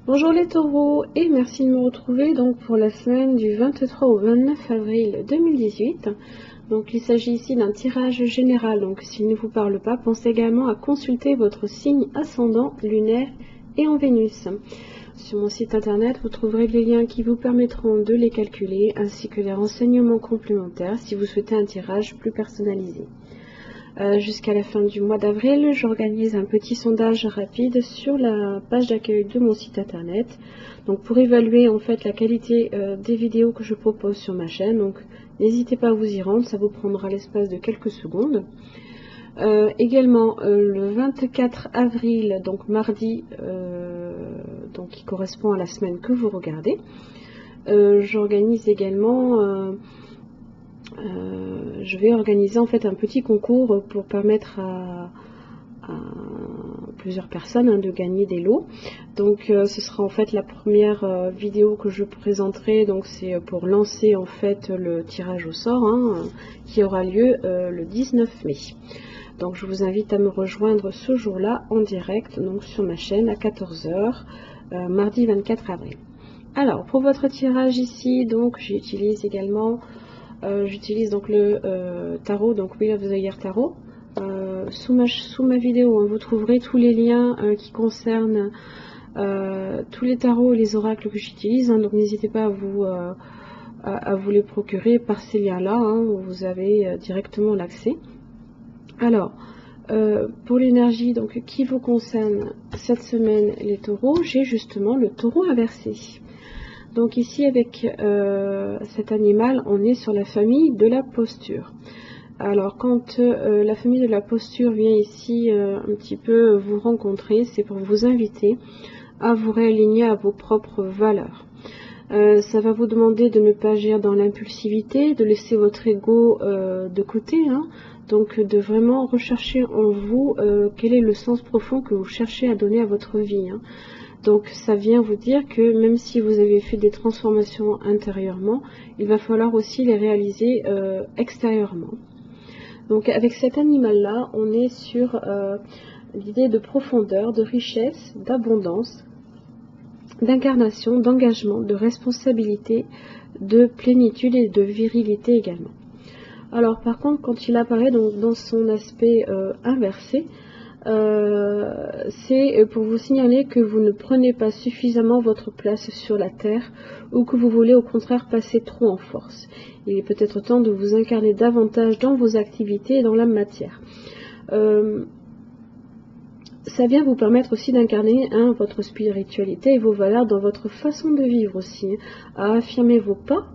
Bonjour les taureaux et merci de me retrouver donc pour la semaine du 23 au 29 avril 2018. Donc il s'agit ici d'un tirage général, donc s'il ne vous parle pas, pensez également à consulter votre signe ascendant, lunaire et en Vénus. Sur mon site internet, vous trouverez les liens qui vous permettront de les calculer ainsi que les renseignements complémentaires si vous souhaitez un tirage plus personnalisé. Jusqu'à la fin du mois d'avril, j'organise un petit sondage rapide sur la page d'accueil de mon site internet, donc pour évaluer en fait la qualité des vidéos que je propose sur ma chaîne. Donc n'hésitez pas à vous y rendre, ça vous prendra l'espace de quelques secondes. Également le 24 avril, donc mardi, donc qui correspond à la semaine que vous regardez, j'organise également je vais organiser en fait un petit concours pour permettre à plusieurs personnes de gagner des lots. Donc ce sera en fait la première vidéo que je présenterai, donc c'est pour lancer en fait le tirage au sort qui aura lieu le 19 mai. Donc je vous invite à me rejoindre ce jour-là en direct, donc sur ma chaîne à 14 h, mardi 24 avril. Alors pour votre tirage ici, donc j'utilise également donc le tarot, donc Wheel of the Year Tarot. Sous ma vidéo, vous trouverez tous les liens qui concernent tous les tarots et les oracles que j'utilise. Donc n'hésitez pas à vous les procurer par ces liens-là. Où vous avez directement l'accès. Alors, pour l'énergie donc qui vous concerne cette semaine, les taureaux, j'ai justement le taureau inversé. Donc ici avec cet animal, on est sur la famille de la posture. Alors quand la famille de la posture vient ici un petit peu vous rencontrer, c'est pour vous inviter à vous réaligner à vos propres valeurs. Ça va vous demander de ne pas agir dans l'impulsivité, de laisser votre ego de côté, donc de vraiment rechercher en vous quel est le sens profond que vous cherchez à donner à votre vie. Donc ça vient vous dire que même si vous avez fait des transformations intérieurement, il va falloir aussi les réaliser extérieurement. Donc avec cet animal-là, on est sur l'idée de profondeur, de richesse, d'abondance, d'incarnation, d'engagement, de responsabilité, de plénitude et de virilité également. Alors par contre, quand il apparaît donc, dans son aspect inversé, c'est pour vous signaler que vous ne prenez pas suffisamment votre place sur la terre ou que vous voulez au contraire passer trop en force. Il est peut-être temps de vous incarner davantage dans vos activités et dans la matière. Ça vient vous permettre aussi d'incarner votre spiritualité et vos valeurs dans votre façon de vivre aussi, à affirmer vos pas.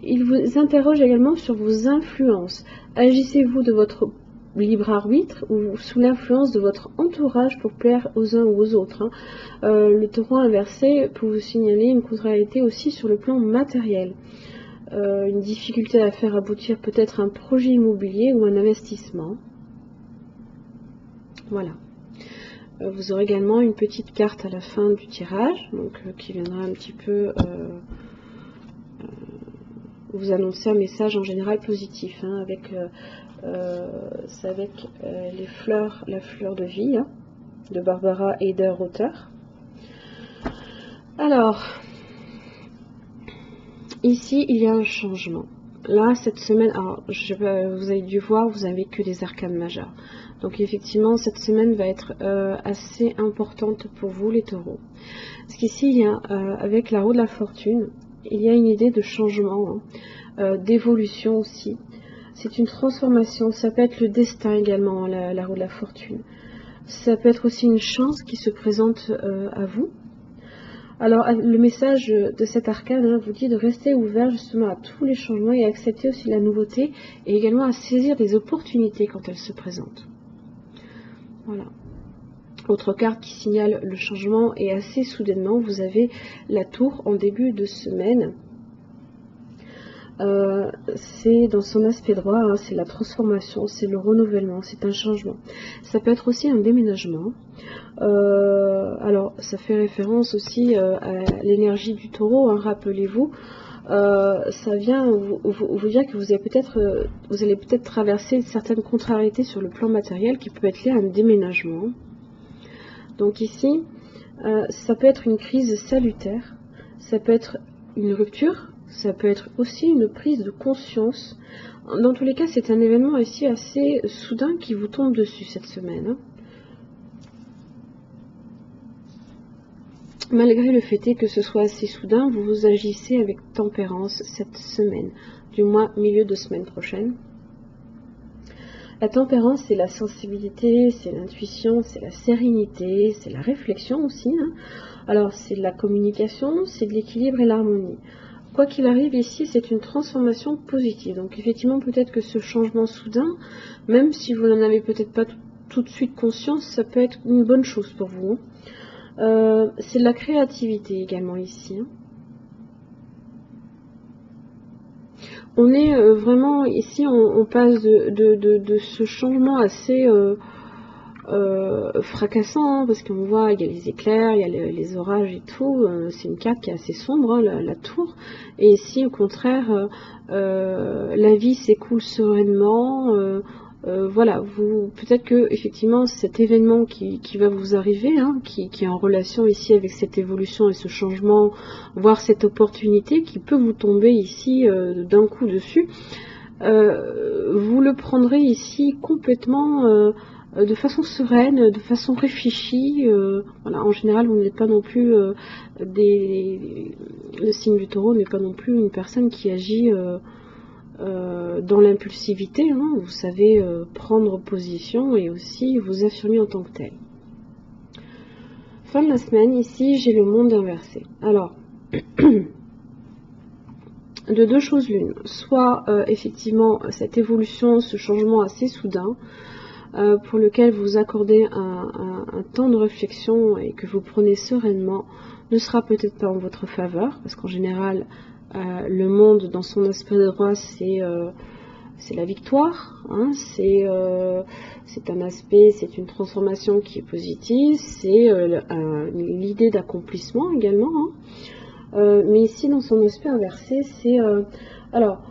Il vous interroge également sur vos influences. Agissez-vous de votre libre arbitre ou sous l'influence de votre entourage pour plaire aux uns ou aux autres. Le taureau inversé peut vous signaler une contrariété aussi sur le plan matériel. Une difficulté à faire aboutir peut-être un projet immobilier ou un investissement. Voilà. Vous aurez également une petite carte à la fin du tirage, donc qui viendra un petit peu vous annoncer un message en général positif, avec c'est avec les fleurs, la fleur de vie de Barbara Eder-Rother. Alors, ici il y a un changement. Là, cette semaine, alors, vous avez dû voir, vous n'avez que des arcanes majeures. Donc effectivement, cette semaine va être assez importante pour vous les taureaux. Parce qu'ici, il y a, avec la roue de la fortune, il y a une idée de changement, d'évolution aussi. C'est une transformation, ça peut être le destin également, la roue de la fortune. Ça peut être aussi une chance qui se présente à vous. Alors le message de cet arcane vous dit de rester ouvert justement à tous les changements et accepter aussi la nouveauté et également à saisir des opportunités quand elles se présentent. Voilà. Autre carte qui signale le changement et assez soudainement, vous avez la tour en début de semaine. C'est dans son aspect droit, c'est la transformation, c'est le renouvellement, c'est un changement. Ça peut être aussi un déménagement. Alors ça fait référence aussi à l'énergie du taureau, rappelez-vous. Ça vient vous dire que vous allez peut-être traverser certaines contrariétés sur le plan matériel qui peut être lié à un déménagement. Donc ici, Ça peut être une crise salutaire, ça peut être une rupture, ça peut être aussi une prise de conscience. Dans tous les cas, c'est un événement ici assez soudain qui vous tombe dessus cette semaine. Malgré le fait que ce soit assez soudain, vous agissez avec tempérance cette semaine, du moins milieu de semaine prochaine. La tempérance, c'est la sensibilité, c'est l'intuition, c'est la sérénité, c'est la réflexion aussi. Alors, c'est de la communication, c'est de l'équilibre et l'harmonie. Quoi qu'il arrive ici, c'est une transformation positive. Donc, effectivement, peut-être que ce changement soudain, même si vous n'en avez peut-être pas tout de suite conscience, ça peut être une bonne chose pour vous. C'est de la créativité également ici. On est vraiment ici, on passe de ce changement assez fracassant, parce qu'on voit, il y a les éclairs, il y a les orages et tout, c'est une carte qui est assez sombre, la tour, et ici au contraire, la vie s'écoule sereinement, voilà, peut-être que effectivement cet événement qui va vous arriver, qui est en relation ici avec cette évolution et ce changement, voire cette opportunité qui peut vous tomber ici d'un coup dessus, vous le prendrez ici complètement de façon sereine, de façon réfléchie. Voilà, en général, vous n'êtes pas non plus le signe du taureau n'est pas non plus une personne qui agit dans l'impulsivité. Vous savez prendre position et aussi vous affirmer en tant que tel. Fin de la semaine, ici, j'ai le monde inversé. Alors, de deux choses l'une, soit effectivement cette évolution, ce changement assez soudain, pour lequel vous accordez un temps de réflexion et que vous prenez sereinement, ne sera peut-être pas en votre faveur, parce qu'en général, le monde dans son aspect droit, c'est la victoire, c'est un aspect, c'est une transformation qui est positive, c'est l'idée d'accomplissement également, mais ici dans son aspect inversé, c'est alors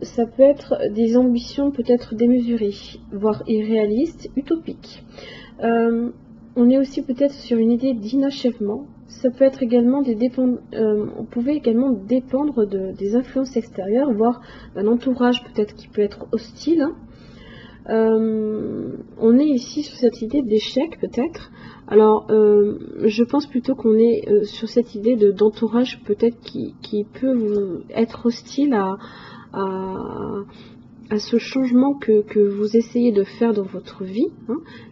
ça peut être des ambitions peut-être démesurées, voire irréalistes, utopiques. On est aussi peut-être sur une idée d'inachèvement. Ça peut être également on pouvait également dépendre des influences extérieures, voire d'un entourage peut-être qui peut être hostile. On est ici sur cette idée d'échec peut-être. Alors je pense plutôt qu'on est sur cette idée d'entourage peut-être qui peut être hostile à ce changement que vous essayez de faire dans votre vie,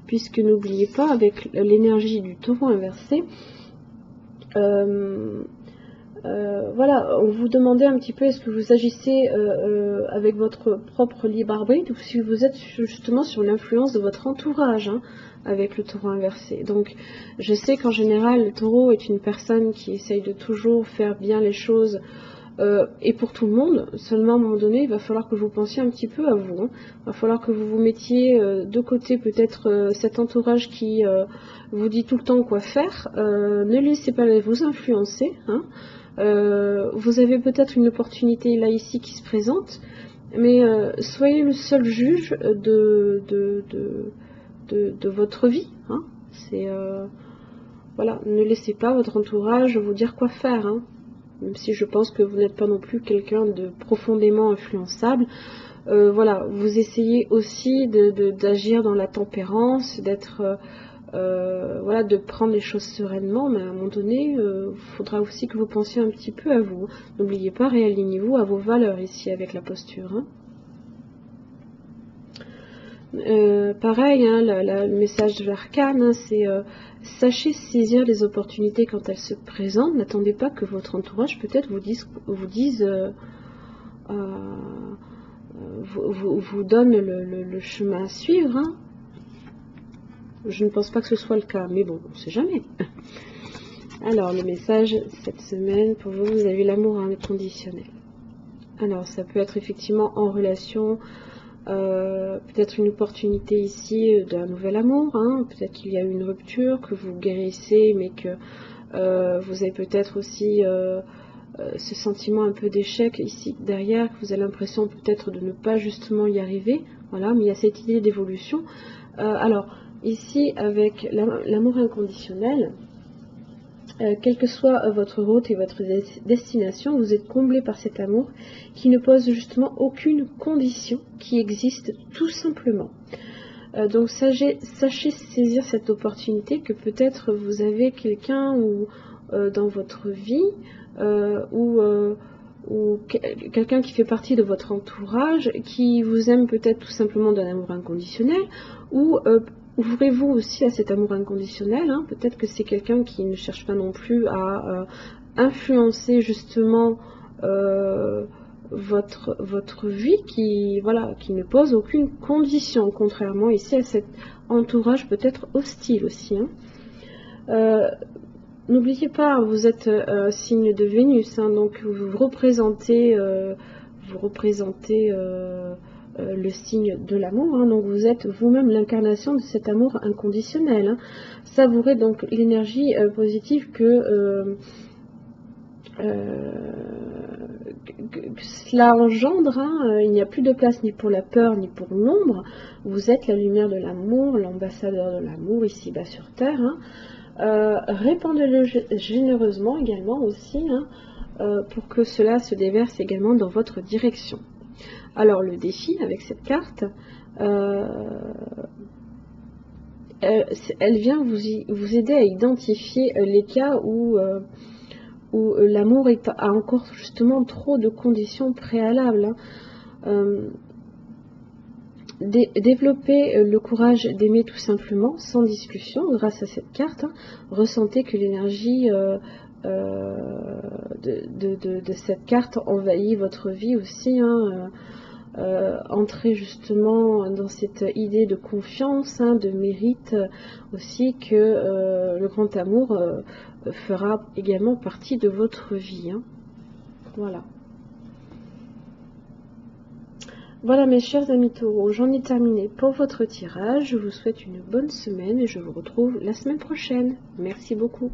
puisque n'oubliez pas, avec l'énergie du taureau inversé, voilà, on vous demandait un petit peu est-ce que vous agissez avec votre propre libre arbitre ou si vous êtes justement sur l'influence de votre entourage avec le taureau inversé. Donc je sais qu'en général le taureau est une personne qui essaye de toujours faire bien les choses et pour tout le monde, seulement à un moment donné il va falloir que vous pensiez un petit peu à vous, il va falloir que vous vous mettiez de côté peut-être cet entourage qui vous dit tout le temps quoi faire, ne laissez pas vous influencer, vous avez peut-être une opportunité là ici qui se présente, mais soyez le seul juge de votre vie, c'est voilà, ne laissez pas votre entourage vous dire quoi faire, même si je pense que vous n'êtes pas non plus quelqu'un de profondément influençable. Voilà, vous essayez aussi d'agir dans la tempérance, d'être voilà, de prendre les choses sereinement, mais à un moment donné, il faudra aussi que vous pensiez un petit peu à vous. N'oubliez pas, réalignez-vous à vos valeurs ici avec la posture. Pareil, le message de l'arcane, c'est sachez saisir les opportunités quand elles se présentent. N'attendez pas que votre entourage peut-être vous donne le chemin à suivre. Je ne pense pas que ce soit le cas, mais bon, on ne sait jamais. Alors, le message cette semaine, pour vous, vous avez l'amour inconditionnel. Alors, ça peut être effectivement en relation, peut-être une opportunité ici d'un nouvel amour, peut-être qu'il y a eu une rupture, que vous guérissez, mais que vous avez peut-être aussi ce sentiment un peu d'échec ici derrière, que vous avez l'impression peut-être de ne pas justement y arriver, voilà, mais il y a cette idée d'évolution. Alors, ici, avec l'amour inconditionnel, quelle que soit votre route et votre destination, vous êtes comblé par cet amour qui ne pose justement aucune condition, qui existe tout simplement. Donc sachez saisir cette opportunité que peut-être vous avez quelqu'un dans votre vie ou quelqu'un qui fait partie de votre entourage qui vous aime peut-être tout simplement d'un amour inconditionnel, ou ouvrez-vous aussi à cet amour inconditionnel, hein. Peut-être que c'est quelqu'un qui ne cherche pas non plus à influencer justement votre vie, qui ne pose aucune condition, contrairement ici à cet entourage peut-être hostile aussi, hein. N'oubliez pas, vous êtes signe de Vénus, hein, donc vous représentez le signe de l'amour, hein, donc vous êtes vous-même l'incarnation de cet amour inconditionnel, hein. Savourez donc l'énergie positive que cela engendre, hein. Il n'y a plus de place ni pour la peur ni pour l'ombre. Vous êtes la lumière de l'amour, l'ambassadeur de l'amour ici-bas sur Terre, hein. Répandez-le généreusement également aussi, hein, pour que cela se déverse également dans votre direction. Alors le défi avec cette carte, elle vient vous aider à identifier les cas où l'amour a encore justement trop de conditions préalables, hein. Développez le courage d'aimer tout simplement, sans discussion, grâce à cette carte, hein. Ressentez que l'énergie de cette carte envahit votre vie aussi, hein. Entrez justement dans cette idée de confiance, hein, de mérite aussi, que le grand amour fera également partie de votre vie, hein. Voilà. Voilà mes chers amis taureaux, j'en ai terminé pour votre tirage. Je vous souhaite une bonne semaine et je vous retrouve la semaine prochaine. Merci beaucoup.